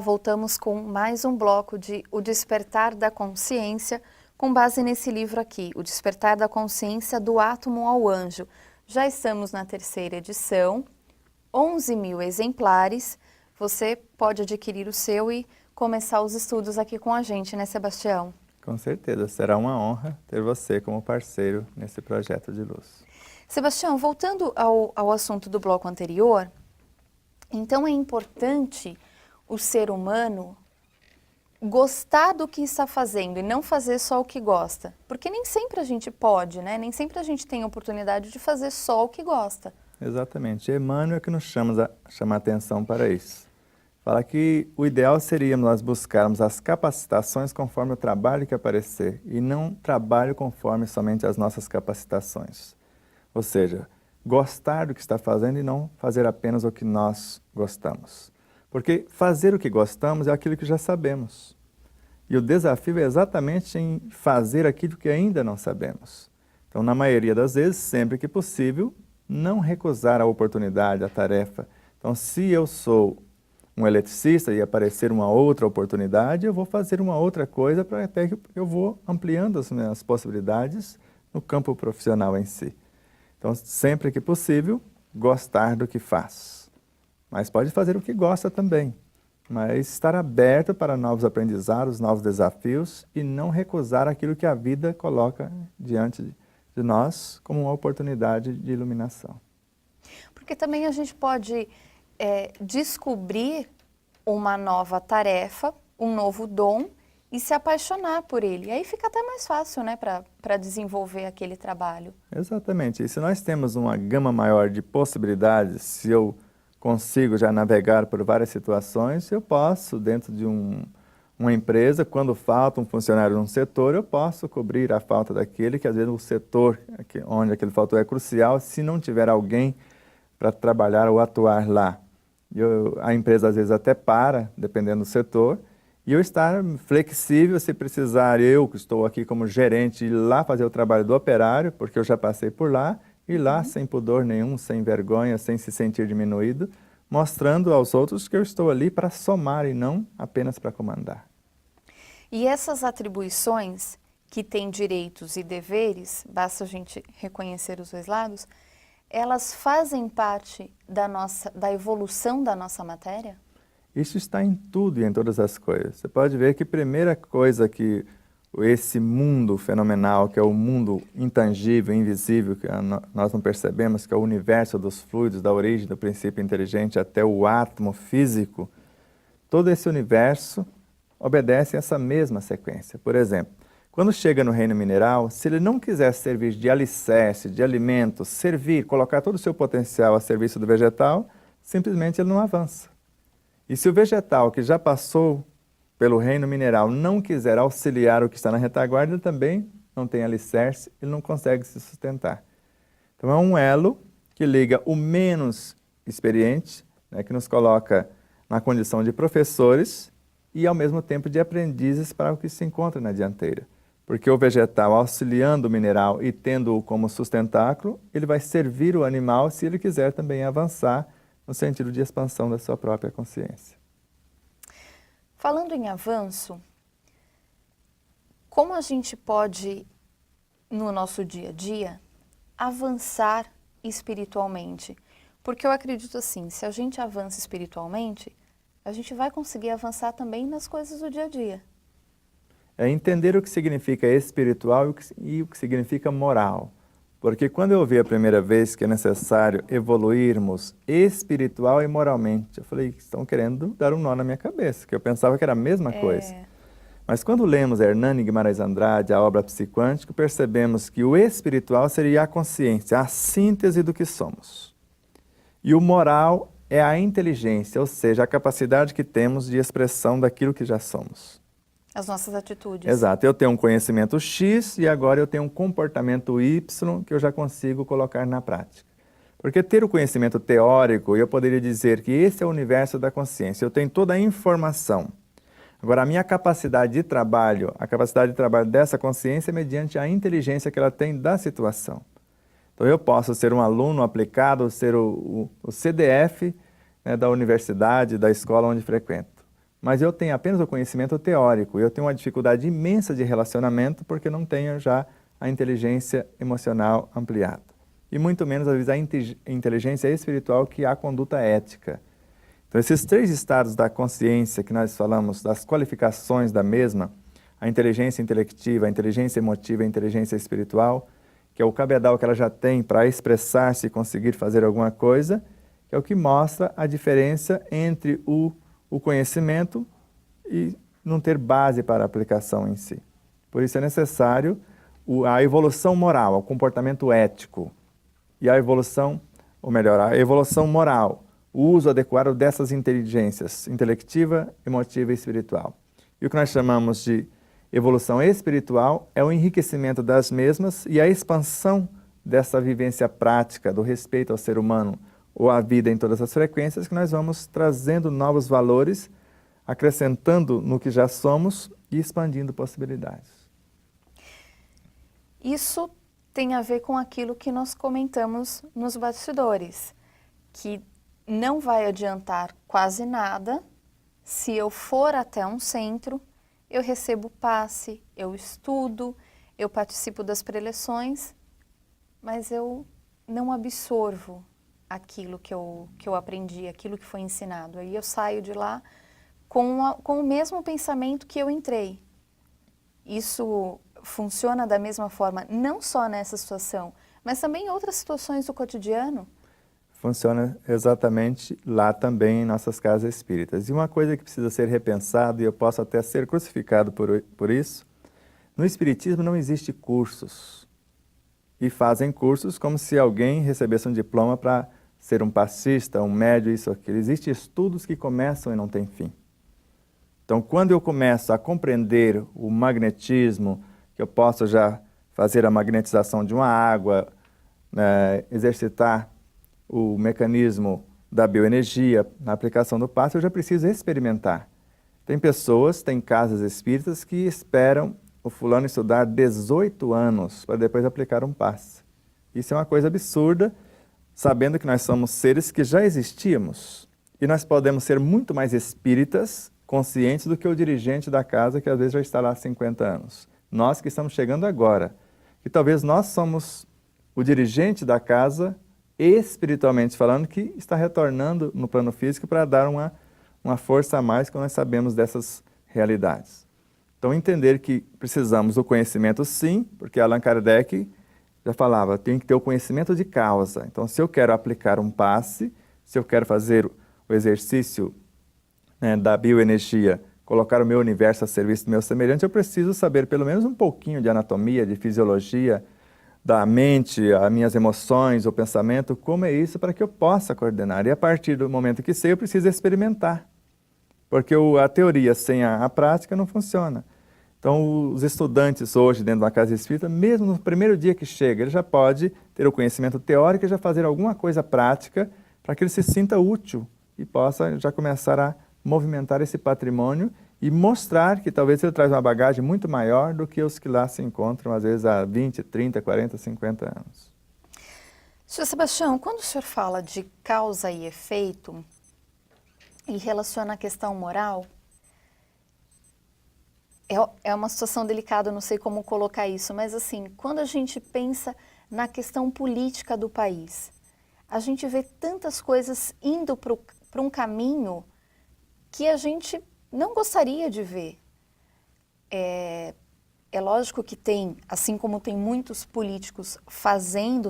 voltamos com mais um bloco de O Despertar da Consciência, com base nesse livro aqui, O Despertar da Consciência do Átomo ao Anjo. Já estamos na terceira edição, 11.000 exemplares. Você pode adquirir o seu e começar os estudos aqui com a gente, né, Sebastião? Com certeza, será uma honra ter você como parceiro nesse projeto de luz. Sebastião, voltando ao assunto do bloco anterior, então é importante o ser humano gostar do que está fazendo e não fazer só o que gosta. Porque nem sempre a gente pode, né? Nem sempre a gente tem a oportunidade de fazer só o que gosta. Exatamente. Emmanuel é que nos chama a atenção para isso. Fala que o ideal seria nós buscarmos as capacitações conforme o trabalho que aparecer e não trabalho conforme somente as nossas capacitações. Ou seja, gostar do que está fazendo e não fazer apenas o que nós gostamos. Porque fazer o que gostamos é aquilo que já sabemos. E o desafio é exatamente em fazer aquilo que ainda não sabemos. Então, na maioria das vezes, sempre que possível, não recusar a oportunidade, a tarefa. Então, se eu sou um eletricista e aparecer uma outra oportunidade, eu vou fazer uma outra coisa para até que eu vou ampliando as minhas possibilidades no campo profissional em si. Então, sempre que possível, gostar do que faz. Mas pode fazer o que gosta também. Mas estar aberto para novos aprendizados, novos desafios e não recusar aquilo que a vida coloca diante de nós como uma oportunidade de iluminação. Porque também a gente pode descobrir uma nova tarefa, um novo dom e se apaixonar por ele. E aí fica até mais fácil, né, para desenvolver aquele trabalho. Exatamente. E se nós temos uma gama maior de possibilidades, se eu consigo já navegar por várias situações, eu posso, dentro de uma empresa, quando falta um funcionário num setor, eu posso cobrir a falta daquele, que às vezes o setor onde aquele fator é crucial, se não tiver alguém para trabalhar ou atuar lá. A empresa às vezes até para, dependendo do setor, e eu estar flexível se precisar, eu que estou aqui como gerente, ir lá fazer o trabalho do operário, porque eu já passei por lá, ir lá sem pudor nenhum, sem vergonha, sem se sentir diminuído, mostrando aos outros que eu estou ali para somar e não apenas para comandar. E essas atribuições que têm direitos e deveres, basta a gente reconhecer os dois lados, elas fazem parte da evolução da nossa matéria? Isso está em tudo e em todas as coisas. Você pode ver que a primeira coisa que esse mundo fenomenal, que é o mundo intangível, invisível, que nós não percebemos, que é o universo dos fluidos, da origem do princípio inteligente até o átomo físico, todo esse universo obedece a essa mesma sequência. Por exemplo, quando chega no reino mineral, se ele não quiser servir de alicerce, de alimento, colocar todo o seu potencial a serviço do vegetal, simplesmente ele não avança. E se o vegetal que já passou pelo reino mineral não quiser auxiliar o que está na retaguarda, ele também não tem alicerce, ele não consegue se sustentar. Então é um elo que liga o menos experiente, né, que nos coloca na condição de professores e ao mesmo tempo de aprendizes para o que se encontra na dianteira. Porque o vegetal auxiliando o mineral e tendo-o como sustentáculo, ele vai servir o animal se ele quiser também avançar no sentido de expansão da sua própria consciência. Falando em avanço, como a gente pode, no nosso dia a dia, avançar espiritualmente? Porque eu acredito assim, se a gente avança espiritualmente, a gente vai conseguir avançar também nas coisas do dia a dia. É entender o que significa espiritual e o que significa moral. Porque quando eu ouvi a primeira vez que é necessário evoluirmos espiritual e moralmente, eu falei, estão querendo dar um nó na minha cabeça, que eu pensava que era a mesma coisa. Mas quando lemos Hernani Guimarães Andrade, a obra Psiquântico, percebemos que o espiritual seria a consciência, a síntese do que somos. E o moral é a inteligência, ou seja, a capacidade que temos de expressão daquilo que já somos. As nossas atitudes. Exato. Eu tenho um conhecimento X e agora eu tenho um comportamento Y que eu já consigo colocar na prática. Porque ter o conhecimento teórico, eu poderia dizer que esse é o universo da consciência. Eu tenho toda a informação. Agora, a minha capacidade de trabalho, a capacidade de trabalho dessa consciência é mediante a inteligência que ela tem da situação. Então, eu posso ser um aluno aplicado, ser o CDF, né, da universidade, da escola onde frequento. mas eu tenho apenas o conhecimento teórico. Eu tenho uma dificuldade imensa de relacionamento porque não tenho já a inteligência emocional ampliada. E muito menos, às vezes, a inteligência espiritual, que é a conduta ética. Então, esses 3 estados da consciência que nós falamos, das qualificações da mesma, a inteligência intelectiva, a inteligência emotiva e a inteligência espiritual, que é o cabedal que ela já tem para expressar-se e conseguir fazer alguma coisa, que é o que mostra a diferença entre o conhecimento e não ter base para a aplicação em si. Por isso é necessário a evolução moral, o comportamento ético, e a evolução, ou melhor, a evolução moral, o uso adequado dessas inteligências, intelectiva, emotiva e espiritual. E o que nós chamamos de evolução espiritual é o enriquecimento das mesmas e a expansão dessa vivência prática do respeito ao ser humano ou à vida em todas as frequências, que nós vamos trazendo novos valores, acrescentando no que já somos e expandindo possibilidades. Isso tem a ver com aquilo que nós comentamos nos bastidores, que não vai adiantar quase nada se eu for até um centro, eu recebo passe, eu estudo, eu participo das preleções, mas eu não absorvo aquilo que eu aprendi, aquilo que foi ensinado. Aí eu saio de lá com o mesmo pensamento que eu entrei. Isso funciona da mesma forma, não só nessa situação, mas também em outras situações do cotidiano. Funciona exatamente lá também em nossas casas espíritas. E uma coisa que precisa ser repensada, e eu posso até ser crucificado por isso, no espiritismo não existe cursos. E fazem cursos como se alguém recebesse um diploma para ser um passista, um médio, isso, aquilo. Existem estudos que começam e não têm fim. Então, quando eu começo a compreender o magnetismo, que eu posso já fazer a magnetização de uma água, exercitar o mecanismo da bioenergia na aplicação do passe, eu já preciso experimentar. Tem pessoas, tem casas espíritas que esperam o fulano estudar 18 anos para depois aplicar um passe. Isso é uma coisa absurda, sabendo que nós somos seres que já existíamos. E nós podemos ser muito mais espíritas, conscientes do que o dirigente da casa, que às vezes já está lá há 50 anos. Nós que estamos chegando agora, que talvez nós somos o dirigente da casa, espiritualmente falando, que está retornando no plano físico para dar uma força a mais quando nós sabemos dessas realidades. Então, entender que precisamos do conhecimento, sim, porque Allan Kardec já falava, tem que ter o conhecimento de causa. Então, se eu quero aplicar um passe, se eu quero fazer o exercício da bioenergia, colocar o meu universo a serviço do meu semelhante, eu preciso saber pelo menos um pouquinho de anatomia, de fisiologia, da mente, as minhas emoções, o pensamento, como é isso para que eu possa coordenar. E a partir do momento que sei, eu preciso experimentar. Porque a teoria sem a prática não funciona. Então, os estudantes hoje dentro de uma casa espírita, mesmo no primeiro dia que chega, ele já pode ter o conhecimento teórico e já fazer alguma coisa prática para que ele se sinta útil e possa já começar a movimentar esse patrimônio e mostrar que talvez ele traz uma bagagem muito maior do que os que lá se encontram, às vezes, há 20, 30, 40, 50 anos. Sr. Sebastião, quando o senhor fala de causa e efeito e relaciona a questão moral, é uma situação delicada, eu não sei como colocar isso, mas assim, quando a gente pensa na questão política do país, a gente vê tantas coisas indo para um caminho que a gente não gostaria de ver. É lógico que tem, assim como tem muitos políticos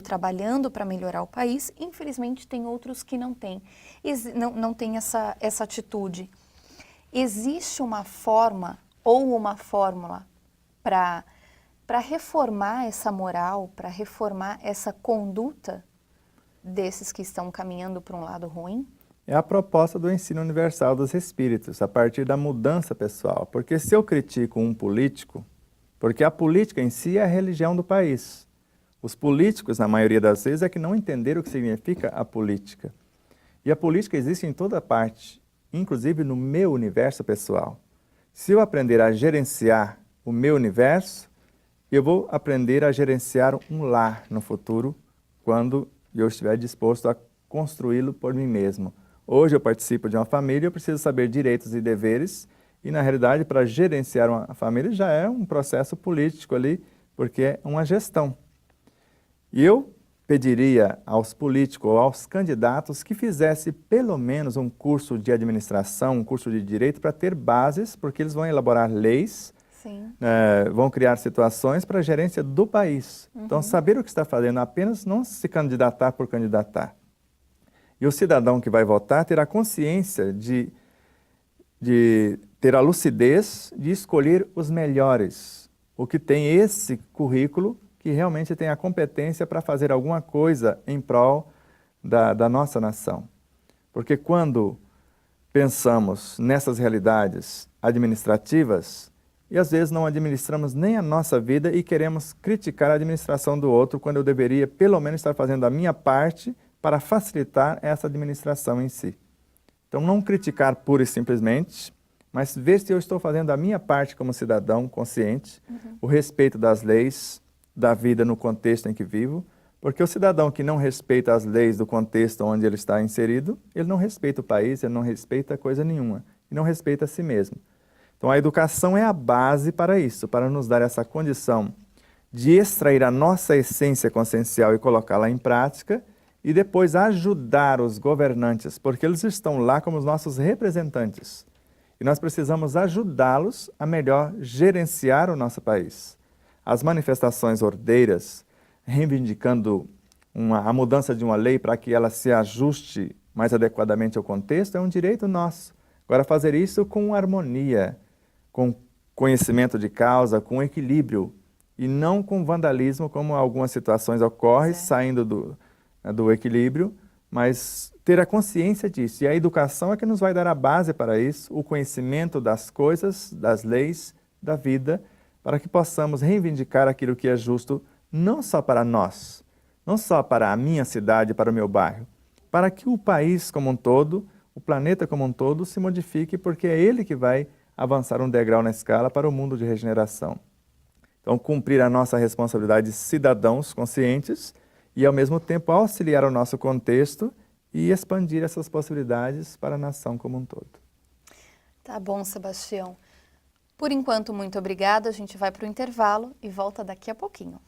trabalhando para melhorar o país, infelizmente tem outros que não têm, não têm essa atitude. Existe uma forma ou uma fórmula para reformar essa moral, para reformar essa conduta desses que estão caminhando para um lado ruim? É a proposta do ensino universal dos espíritos, a partir da mudança pessoal. Porque se eu critico um político, porque a política em si é a religião do país. Os políticos, na maioria das vezes, é que não entenderam o que significa a política. E a política existe em toda parte, inclusive no meu universo pessoal. Se eu aprender a gerenciar o meu universo, eu vou aprender a gerenciar um lar no futuro, quando eu estiver disposto a construí-lo por mim mesmo. Hoje eu participo de uma família, eu preciso saber direitos e deveres, e na realidade para gerenciar uma família já é um processo político ali, porque é uma gestão. E eu pediria aos políticos ou aos candidatos que fizesse pelo menos um curso de administração, um curso de direito para ter bases, porque eles vão elaborar leis, vão criar situações para a gerência do país. Então, saber o que está fazendo, apenas não se candidatar por candidatar. E o cidadão que vai votar terá consciência de ter a lucidez de escolher os melhores, o que tem esse currículo que realmente tem a competência para fazer alguma coisa em prol da nossa nação. Porque quando pensamos nessas realidades administrativas, e às vezes não administramos nem a nossa vida e queremos criticar a administração do outro, quando eu deveria pelo menos estar fazendo a minha parte para facilitar essa administração em si. Então não criticar pura e simplesmente, mas ver se eu estou fazendo a minha parte como cidadão consciente, o respeito das leis, da vida no contexto em que vivo, porque o cidadão que não respeita as leis do contexto onde ele está inserido, ele não respeita o país, ele não respeita coisa nenhuma, e não respeita a si mesmo. Então a educação é a base para isso, para nos dar essa condição de extrair a nossa essência consciencial e colocá-la em prática, e depois ajudar os governantes, porque eles estão lá como os nossos representantes. E nós precisamos ajudá-los a melhor gerenciar o nosso país. As manifestações ordeiras, reivindicando a mudança de uma lei para que ela se ajuste mais adequadamente ao contexto, é um direito nosso. Agora, fazer isso com harmonia, com conhecimento de causa, com equilíbrio, e não com vandalismo, como algumas situações ocorrem, saindo do equilíbrio, mas ter a consciência disso. E a educação é que nos vai dar a base para isso, o conhecimento das coisas, das leis, da vida, para que possamos reivindicar aquilo que é justo, não só para nós, não só para a minha cidade, para o meu bairro, para que o país como um todo, o planeta como um todo, se modifique, porque é ele que vai avançar um degrau na escala para o mundo de regeneração. Então, cumprir a nossa responsabilidade de cidadãos conscientes e, ao mesmo tempo, auxiliar o nosso contexto e expandir essas possibilidades para a nação como um todo. Tá bom, Sebastião. Por enquanto, muito obrigada. A gente vai para o intervalo e volta daqui a pouquinho.